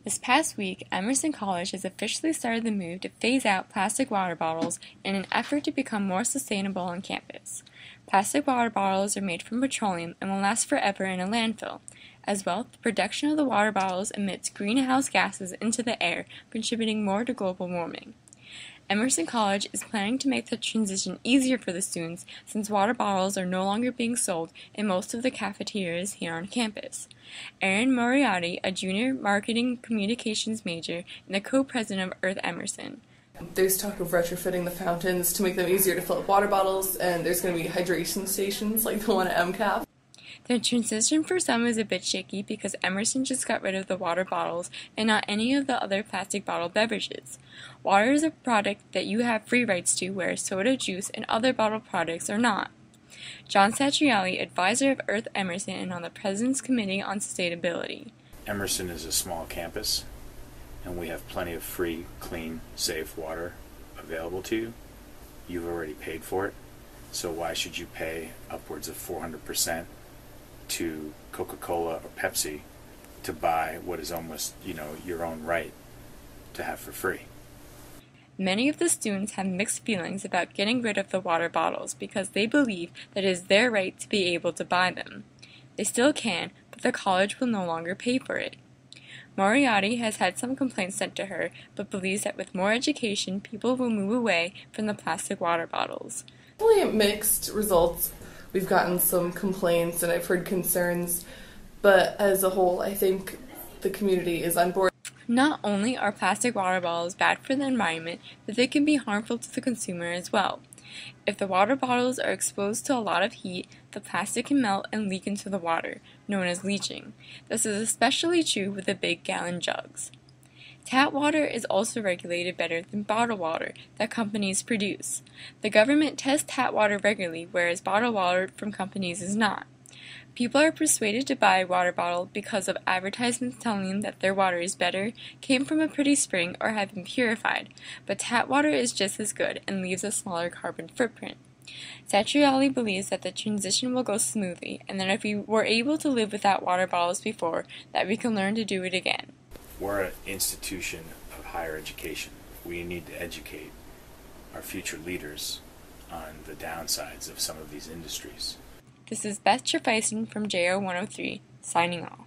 This past week, Emerson College has officially started the move to phase out plastic water bottles in an effort to become more sustainable on campus. Plastic water bottles are made from petroleum and will last forever in a landfill. As well, the production of the water bottles emits greenhouse gases into the air, contributing more to global warming. Emerson College is planning to make the transition easier for the students since water bottles are no longer being sold in most of the cafeterias here on campus. Erin Moriarty, a junior marketing communications major and the co-president of Earth Emerson. There's talk of retrofitting the fountains to make them easier to fill up water bottles, and there's going to be hydration stations like the one at MCAF. The transition for some is a bit shaky because Emerson just got rid of the water bottles and not any of the other plastic bottled beverages. Water is a product that you have free rights to, whereas soda, juice, and other bottled products are not. John Satriali, advisor of Earth Emerson and on the President's Committee on Sustainability. Emerson is a small campus, and we have plenty of free, clean, safe water available to you. You've already paid for it, so why should you pay upwards of 400% to Coca-Cola or Pepsi to buy what is almost, your own right to have for free? Many of the students have mixed feelings about getting rid of the water bottles because they believe that it is their right to be able to buy them. They still can, but the college will no longer pay for it. Moriarty has had some complaints sent to her, but believes that with more education, people will move away from the plastic water bottles. Really mixed results. We've gotten some complaints and I've heard concerns, but as a whole, I think the community is on board. Not only are plastic water bottles bad for the environment, but they can be harmful to the consumer as well. If the water bottles are exposed to a lot of heat, the plastic can melt and leak into the water, known as leaching. This is especially true with the big gallon jugs. Tap water is also regulated better than bottled water that companies produce. The government tests tap water regularly, whereas bottled water from companies is not. People are persuaded to buy a water bottle because of advertisements telling them that their water is better, came from a pretty spring, or have been purified, but tap water is just as good and leaves a smaller carbon footprint. Satriali believes that the transition will go smoothly, and that if we were able to live without water bottles before, that we can learn to do it again. We're an institution of higher education. We need to educate our future leaders on the downsides of some of these industries. This is Beth Trefeisen from JO 103, signing off.